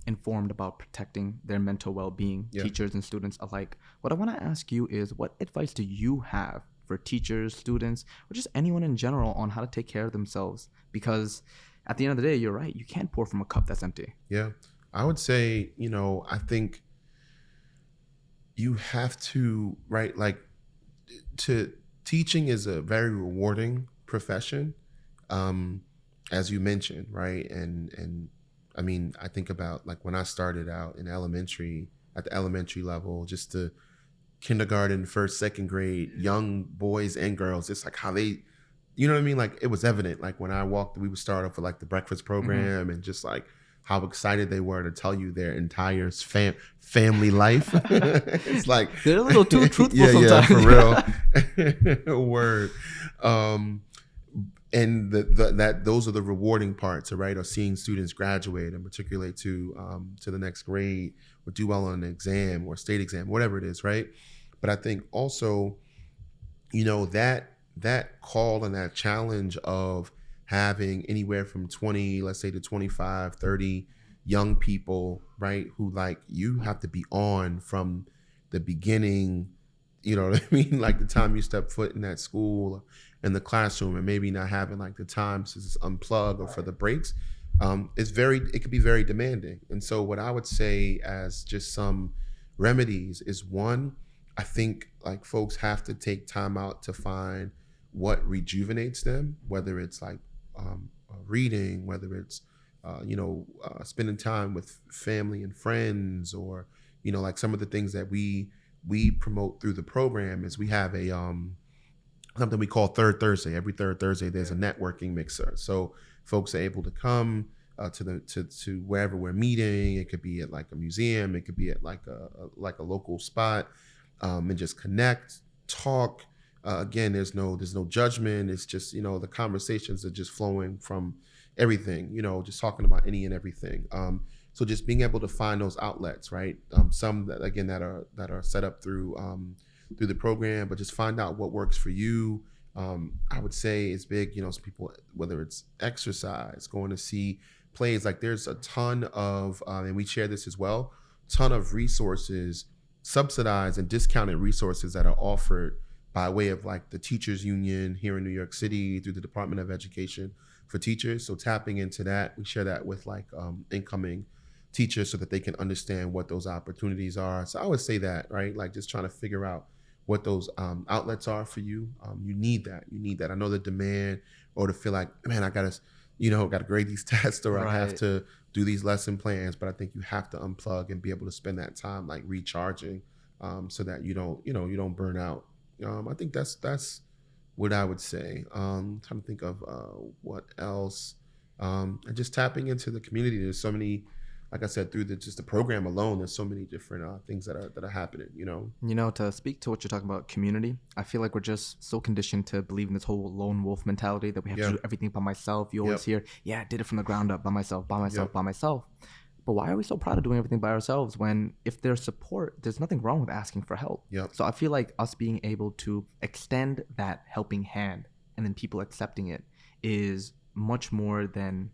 informed about protecting their mental well-being, teachers and students alike. What I want to ask you is, what advice do you have for teachers, students, or just anyone in general on how to take care of themselves? Because at the end of the day, you're right, you can't pour from a cup that's empty. Yeah, I would say, I think you have to, right, like, teaching is a very rewarding profession, as you mentioned, right? And I mean, I think about like when I started out in at the elementary level, just the kindergarten, first, second grade, young boys and girls, it's like how they, you know what I mean? Like it was evident, like when I walked, we would start off with like the breakfast program and just like how excited they were to tell you their entire family life. It's like they're a little too truthful sometimes. Yeah, for real. Word. And those are the rewarding parts, right? Or seeing students graduate and matriculate to the next grade, or do well on an exam or state exam, whatever it is, right? But I think also, that call and that challenge of having anywhere from 20, let's say, to 25, 30 young people, right, who like you have to be on from the beginning, you know what I mean? Like the time you step foot in that school, in the classroom, and maybe not having like the time to just unplug or for the breaks, it could be very demanding. And so what I would say as just some remedies is, one, I think like folks have to take time out to find what rejuvenates them, whether it's like reading, whether it's spending time with family and friends, or like some of the things that we promote through the program is we have a something we call Third Thursday. Every third Thursday there's a networking mixer, so folks are able to come to wherever we're meeting. It could be at like a museum, it could be at like a local spot, and just connect, talk. Again, there's no judgment. It's just, the conversations are just flowing from everything, just talking about any and everything. So just being able to find those outlets, right? Some that, again, that are set up through the program, but just find out what works for you. I would say it's big, some people, whether it's exercise, going to see plays, like there's a ton of, and we share this as well, ton of resources, subsidized and discounted resources that are offered by way of like the teachers union here in New York City through the Department of Education for teachers. So tapping into that, we share that with like incoming teachers so that they can understand what those opportunities are. So I would say that, right? Like just trying to figure out what those outlets are for you. You need that. I know the demand, or to feel like, man, I gotta grade these tests, or I have to do these lesson plans. But I think you have to unplug and be able to spend that time like recharging, so that you don't burn out. I think that's what I would say. Trying to think of what else. And just tapping into the community. There's so many, like I said, through just the program alone, there's so many different things that are happening. To speak to what you're talking about, community, I feel like we're just so conditioned to believe in this whole lone wolf mentality that we have to do everything by myself. You always hear, I did it from the ground up by myself. But why are we so proud of doing everything by ourselves when, if there's support, there's nothing wrong with asking for help? So I feel like us being able to extend that helping hand and then people accepting it is much more than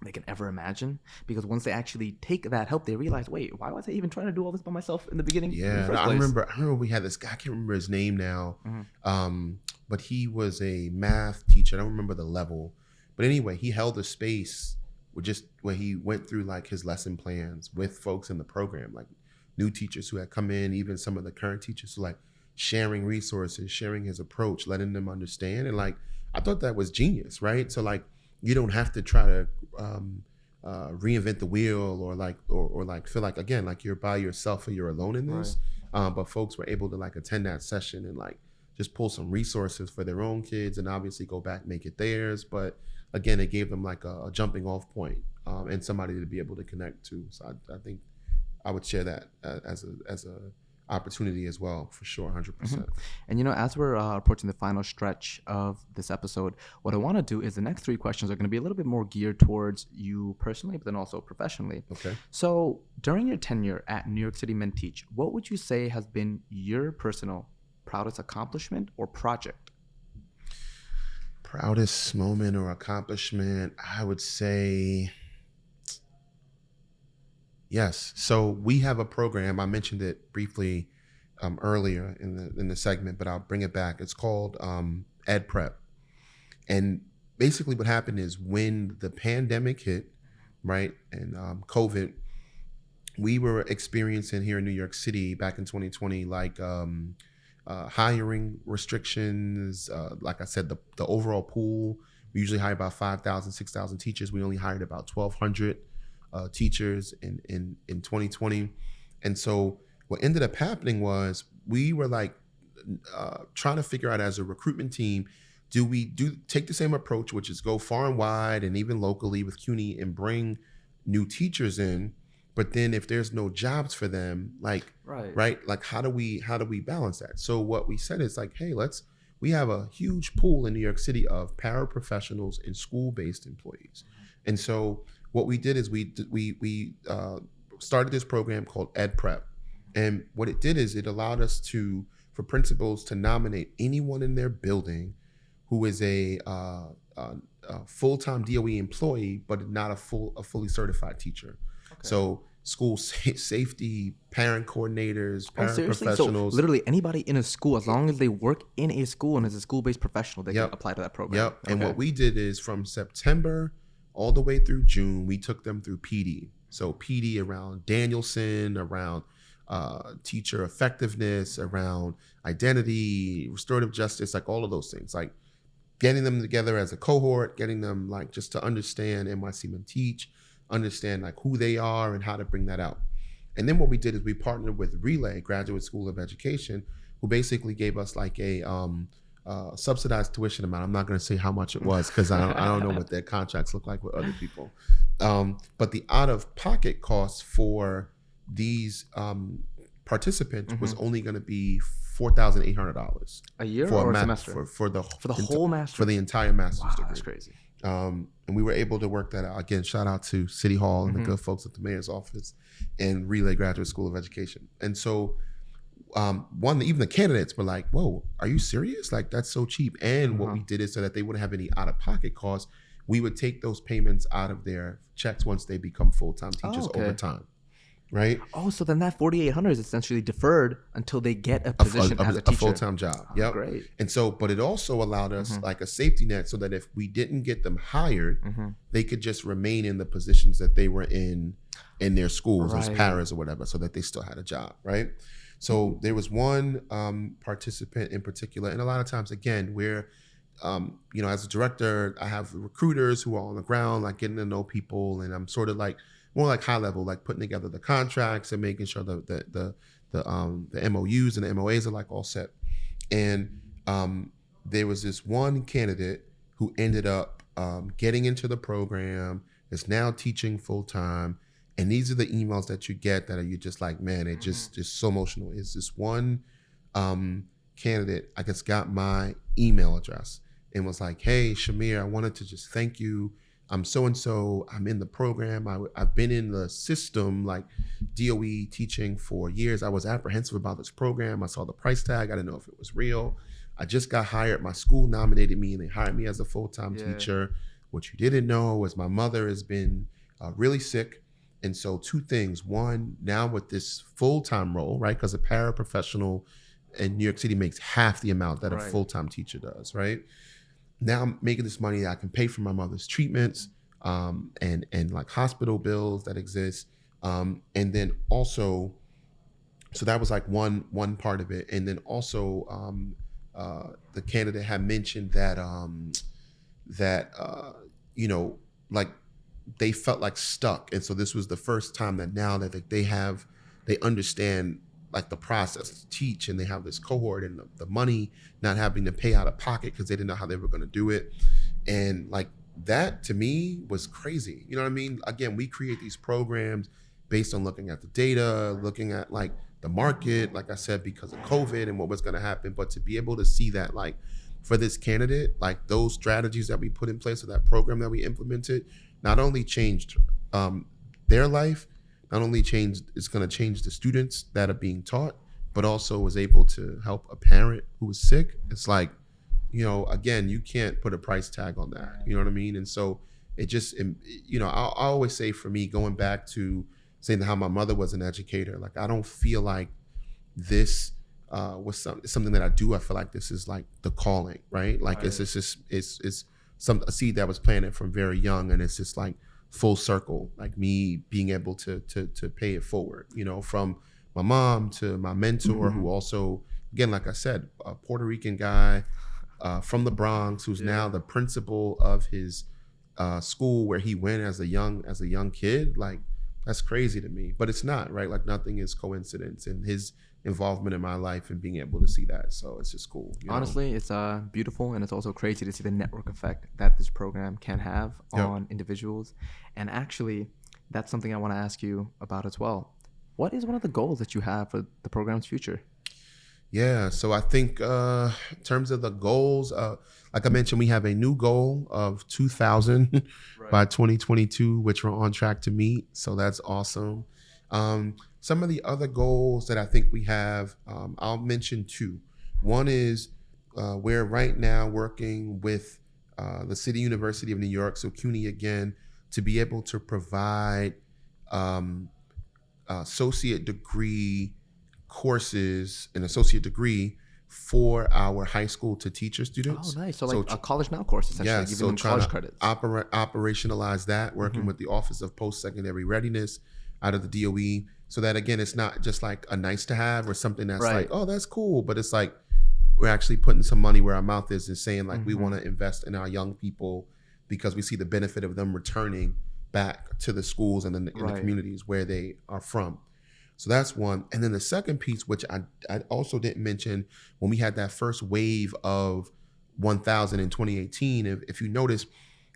they can ever imagine, because once they actually take that help, they realize, wait, why was I even trying to do all this by myself in the beginning? I remember we had this guy, I can't remember his name now, but he was a math teacher. I don't remember the level, but anyway, he held a space where he went through like his lesson plans with folks in the program, like new teachers who had come in, even some of the current teachers, who like sharing resources, sharing his approach, letting them understand. And like, I thought that was genius, right? So like, you don't have to try to reinvent the wheel, or like feel like, again, like you're by yourself or you're alone in this. But folks were able to like attend that session and like just pull some resources for their own kids, and obviously go back, make it theirs. But again, it gave them like a jumping off point, and somebody to be able to connect to. So I think I would share that as a opportunity as well, for sure, 100%. And as we're approaching the final stretch of this episode, what I want to do is the next 3 questions are going to be a little bit more geared towards you personally, but then also professionally. Okay. So during your tenure at New York City Men Teach, what would you say has been your personal proudest accomplishment or project? Proudest moment or accomplishment, I would say yes. So we have a program. I mentioned it briefly earlier in the segment, but I'll bring it back. It's called Ed Prep. And basically what happened is when the pandemic hit, right, and COVID, we were experiencing here in New York City back in 2020, like hiring restrictions. Like I said, the overall pool, we usually hire about 5,000, 6,000 teachers. We only hired about 1,200 teachers in 2020. And so what ended up happening was we were like trying to figure out as a recruitment team, do we take the same approach, which is go far and wide and even locally with CUNY and bring new teachers in, but then if there's no jobs for them, like right, like how do we balance that? So what we said is like, hey, we have a huge pool in New York City of paraprofessionals and school-based employees, and so what we did is we started this program called Ed Prep, and what it did is it allowed us for principals to nominate anyone in their building who is a full-time DOE employee, but not a fully certified teacher. Okay. So school safety, parent coordinators, paraprofessionals. So literally anybody in a school, as long as they work in a school and is a school-based professional, they can apply to that program. Yep. Okay. And what we did is from September all the way through June, we took them through PD. So PD around Danielson, around teacher effectiveness, around identity, restorative justice, like all of those things, like getting them together as a cohort, getting them like just to understand NYC Men Teach, understand like who they are and how to bring that out. And then what we did is we partnered with Relay Graduate School of Education, who basically gave us like a subsidized tuition amount. I'm not going to say how much it was because I don't know what their contracts look like with other people. But the out-of-pocket costs for these participants was only going to be $4,800 a year or a semester for the whole master's, for the entire master's degree. That's crazy. And we were able to work that out. Again, shout out to City Hall and the good folks at the mayor's office and Relay Graduate School of Education. And so even the candidates were like, whoa, are you serious? Like, that's so cheap. And what we did is so that they wouldn't have any out-of-pocket costs, we would take those payments out of their checks once they become full-time teachers over time. Right? Oh, so then that $4,800 is essentially deferred until they get a position as a teacher. A full-time job. Yep. Great. And so, but it also allowed us like a safety net so that if we didn't get them hired, they could just remain in the positions that they were in their schools as paras or whatever, so that they still had a job. Right? So there was one participant in particular, and a lot of times, again, where as a director, I have recruiters who are on the ground, like getting to know people, and I'm sort of like more like high level, like putting together the contracts and making sure the MOUs and the MOAs are like all set. And there was this one candidate who ended up getting into the program, is now teaching full time. And these are the emails that you get that are you just like, man, it just so emotional. It's this one candidate, I guess, got my email address and was like, hey, Chimere, I wanted to just thank you. I'm so-and-so, I'm in the program. I've been in the system, like DOE teaching for years. I was apprehensive about this program. I saw the price tag. I didn't know if it was real. I just got hired. My school nominated me and they hired me as a full-time teacher. What you didn't know is my mother has been really sick. And so two things. One, now with this full-time role, right? Because a paraprofessional in New York City makes half the amount that a full-time teacher does, right? Now I'm making this money that I can pay for my mother's treatments and like hospital bills that exist. And then also, so that was like one part of it. And then also the candidate had mentioned that like they felt like stuck. And so this was the first time that now that they understand like the process to teach, and they have this cohort and the money not having to pay out of pocket because they didn't know how they were going to do it. And like that to me was crazy. You know what I mean? Again, we create these programs based on looking at the data, looking at like the market, like I said, because of COVID and what was going to happen. But to be able to see that like for this candidate, like those strategies that we put in place or that program that we implemented not only changed their life, not only it's going to change the students that are being taught, but also was able to help a parent who was sick. It's like, again, you can't put a price tag on that. You know what I mean? And so it just, I always say, for me, going back to saying how my mother was an educator, like, I don't feel like this was something that I do. I feel like this is like the calling, right? Like, it's just, it's a seed that was planted from very young, and it's just like full circle, like me being able to pay it forward, from my mom to my mentor, who also, again, like I said, a Puerto Rican guy from the Bronx, who's now the principal of his school where he went as a young kid. Like, that's crazy to me, but it's not, right? Like, nothing is coincidence, and his involvement in my life and being able to see that. So it's just cool. Honestly, it's beautiful, and it's also crazy to see the network effect that this program can have on individuals. And actually, that's something I want to ask you about as well. What is one of the goals that you have for the program's future? Yeah, so I think in terms of the goals, like I mentioned, we have a new goal of 2,000 by 2022, which we're on track to meet. So that's awesome. Some of the other goals that I think we have, I'll mention two. One is we're right now working with the City University of New York, so CUNY again, to be able to provide associate degree courses, an associate degree for our high school to teacher students. Oh, nice. So like a College Now course, essentially, giving them college credits. Operationalize that, working with the Office of Post-Secondary Readiness out of the DOE, so that, again, it's not just like a nice to have or something that's like, oh, that's cool, but it's like we're actually putting some money where our mouth is and saying, like, we want to invest in our young people because we see the benefit of them returning back to the schools and in the communities where they are from. So that's one. And then the second piece, which I also didn't mention when we had that first wave of 1,000 in 2018, if you notice,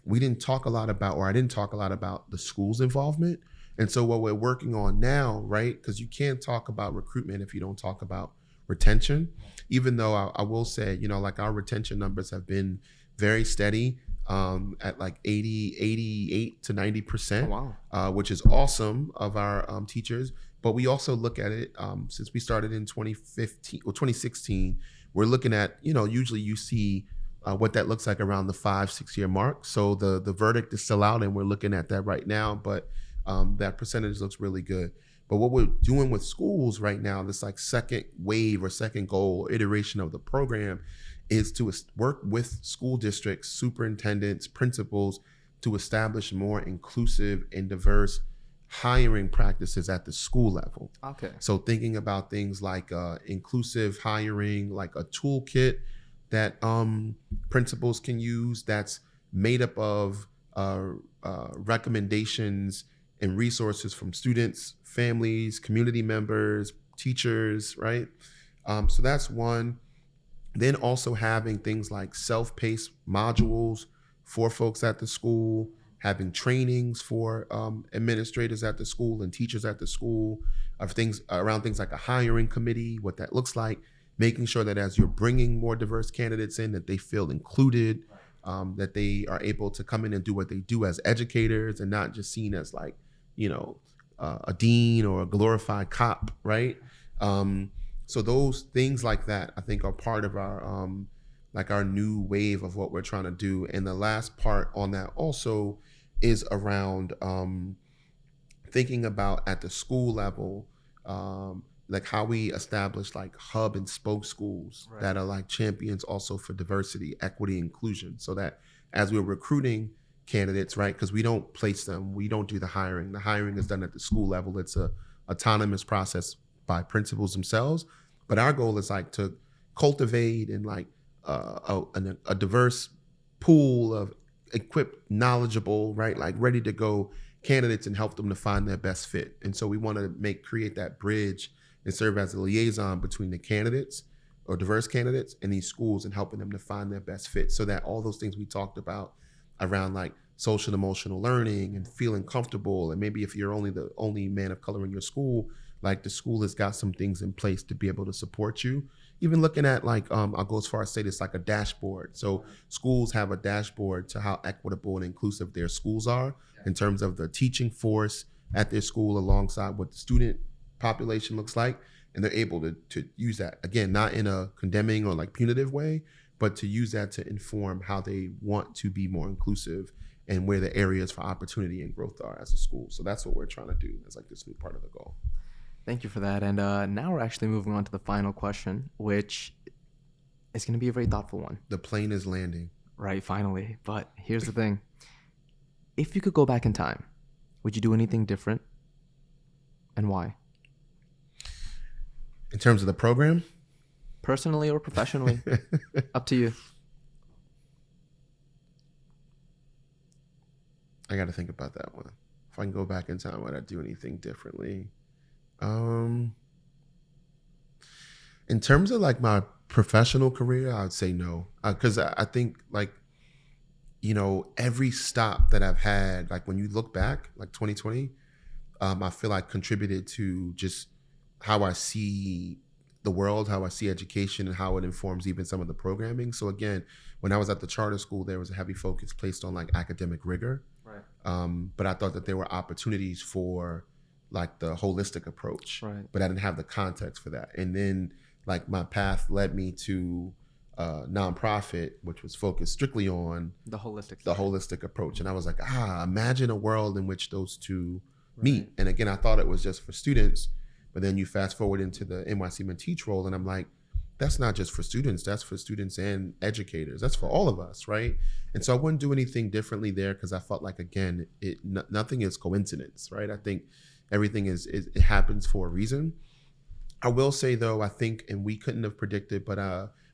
we didn't talk a lot about, or I didn't talk a lot about, the school's involvement. And so what we're working on now, right, because you can't talk about recruitment if you don't talk about retention, even though I will say, like, our retention numbers have been very steady at like 88 to 90%, which is awesome of our teachers. But we also look at it since we started in 2015 or 2016. We're looking at, usually you see what that looks like around the 5-6 year mark. So the verdict is still out, and we're looking at that right now. But that percentage looks really good. But what we're doing with schools right now, this like second wave or second goal or iteration of the program, is to work with school districts, superintendents, principals, to establish more inclusive and diverse hiring practices at the school level. Okay. So thinking about things like inclusive hiring, like a toolkit that principals can use that's made up of recommendations and resources from students, families, community members, teachers, right? So that's one. Then also having things like self-paced modules for folks at the school, having trainings for administrators at the school and teachers at the school, of things around things like a hiring committee, what that looks like, making sure that as you're bringing more diverse candidates in, that they feel included, that they are able to come in and do what they do as educators and not just seen as like, a dean or a glorified cop, right? So those things like that, I think, are part of our our new wave of what we're trying to do. And the last part on that also is around thinking about at the school level, like how we establish like hub and spoke schools that are like champions also for diversity, equity, inclusion, so that as we're recruiting candidates, right, because we don't place them, we don't do the hiring. The hiring is done at the school level. It's a autonomous process by principals themselves. But our goal is like to cultivate and like a diverse pool of equipped, knowledgeable, right, like ready to go candidates and help them to find their best fit. And so we want to create that bridge and serve as a liaison between the candidates or diverse candidates and these schools and helping them to find their best fit, so that all those things we talked about around like social and emotional learning and feeling comfortable, and maybe if you're the only man of color in your school, like the school has got some things in place to be able to support you. Even looking at like, I'll go as far as say this, like a dashboard. So schools have a dashboard to how equitable and inclusive their schools are in terms of the teaching force at their school alongside what the student population looks like. and they're able to use that, again, not in a condemning or like punitive way, but to use that to inform how they want to be more inclusive and where the areas for opportunity and growth are as a school. So that's what we're trying to do as like this new part of the goal. Thank you for that. And now we're actually moving on to the final question, which is going to be a very thoughtful one. The plane is landing. Right, finally. But here's the thing. If you could go back in time, would you do anything different? And why? In terms of the program? Personally or professionally? Up to you. I got to think about that one. If I can go back in time, would I do anything differently? In terms of like my professional career, I would say no. Because I think like, you know, every stop that I've had, like when you look back, like 2020, I feel like contributed to just how I see the world, how I see education, and how it informs even some of the programming. So again, when I was at the charter school, there was a heavy focus placed on like academic rigor. Right. But I thought that there were opportunities for like the holistic approach, right, but I didn't have the context for that. And then like my path led me to nonprofit, which was focused strictly on the holistic approach. And I was like, imagine a world in which those two meet. And again, I thought it was just for students, but then you fast forward into the NYC Men Teach role, and I'm like, that's not just for students, that's for students and educators. That's for all of us, right? And so I wouldn't do anything differently there, because I felt like, again, nothing is coincidence, right? I think everything it happens for a reason. I will say though, I think, and we couldn't have predicted, but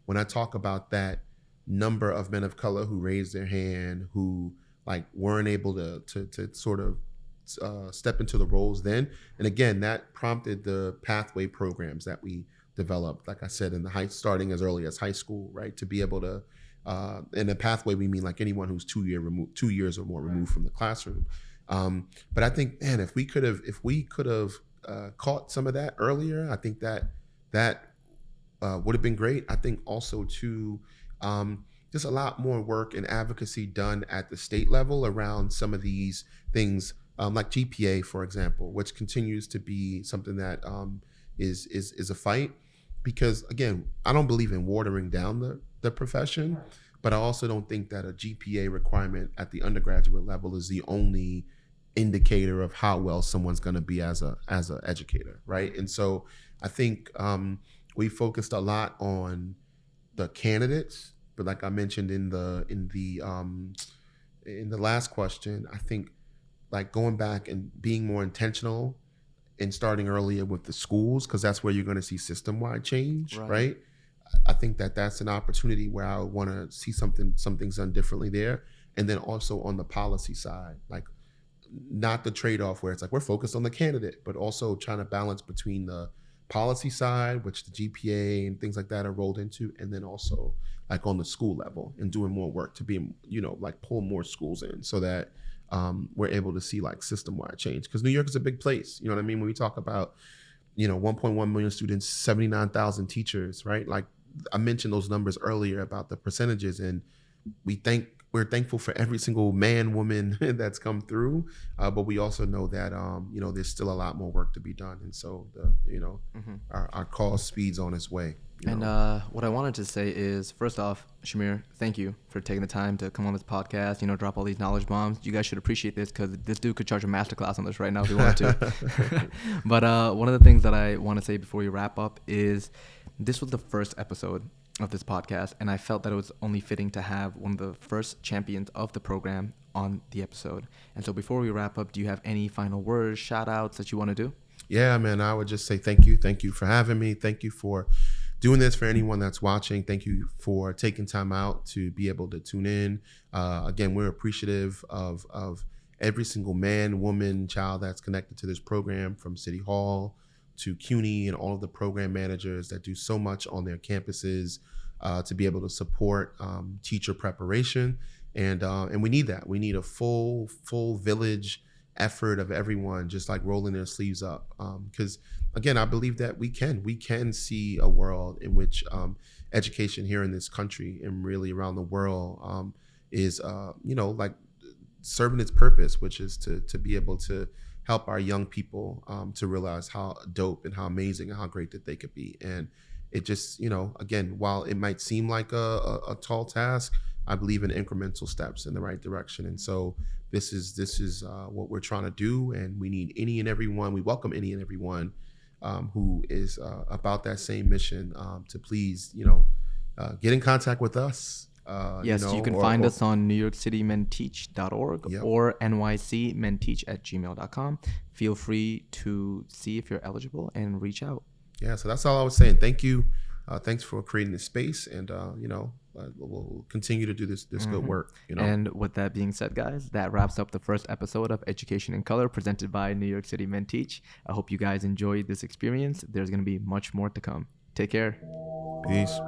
when I talk about that number of men of color who raised their hand, who like weren't able to sort of step into the roles then, and again, that prompted the pathway programs that we developed, like I said, starting as early as high school, right? To be able to, in a pathway, we mean like anyone who's 2 years or more removed from the classroom. But I think, man, if we could have caught some of that earlier, I think that would have been great. I think also too, just a lot more work and advocacy done at the state level around some of these things, like GPA, for example, which continues to be something that is a fight. Because again, I don't believe in watering down the profession, but I also don't think that a GPA requirement at the undergraduate level is the only indicator of how well someone's going to be as a educator, right? And so I think we focused a lot on the candidates, but like I mentioned in the last question, I think like going back and being more intentional and starting earlier with the schools, because that's where you're going to see system-wide change, right? I think that that's an opportunity where I want to see some things done differently there. And then also on the policy side, like not the trade-off where it's like we're focused on the candidate, but also trying to balance between the policy side, which the GPA and things like that are rolled into, and then also like on the school level and doing more work to be, you know, like pull more schools in so that we're able to see like system-wide change. Because New York is a big place, you know what I mean? When we talk about, you know, 1.1 million students, 79,000 teachers, right? Like I mentioned those numbers earlier about the percentages, and we're thankful for every single man, woman that's come through, but we also know that you know, there's still a lot more work to be done, and so our cause speeds on its way. And what I wanted to say is, first off, Chimere, thank you for taking the time to come on this podcast, you know, drop all these knowledge bombs. You guys should appreciate this, because this dude could charge a masterclass on this right now if he wanted to. But one of the things that I want to say before you wrap up is this was the first episode of this podcast, and I felt that it was only fitting to have one of the first champions of the program on the episode. And so before we wrap up, do you have any final words, shout outs that you want to do? Yeah, man, I would just say thank you for having me. Thank you for doing this for anyone that's watching. Thank you for taking time out to be able to tune in. Again, we're appreciative of every single man, woman, child that's connected to this program, from City Hall to CUNY and all of the program managers that do so much on their campuses to be able to support teacher preparation. And we need that. We need a full village effort of everyone just like rolling their sleeves up. Because again, I believe that we can see a world in which education here in this country and really around the world is, you know, like serving its purpose, which is to be able to help our young people to realize how dope and how amazing and how great that they could be. And it just, again, while it might seem like a tall task, I believe in incremental steps in the right direction. And so this is what we're trying to do. And we need any and everyone. We welcome any and everyone who is about that same mission to please, get in contact with us. Yes, you can find us on NYCmenteach.org Yep. or NYCmenteach@gmail.com. Feel free to see if you're eligible and reach out. Yeah, so that's all I was saying. Thank you. Thanks for creating this space, and we'll continue to do this good work. And with that being said, guys, that wraps up the first episode of Education in Color presented by New York City Men Teach. I hope you guys enjoyed this experience. There's going to be much more to come. Take care. Peace.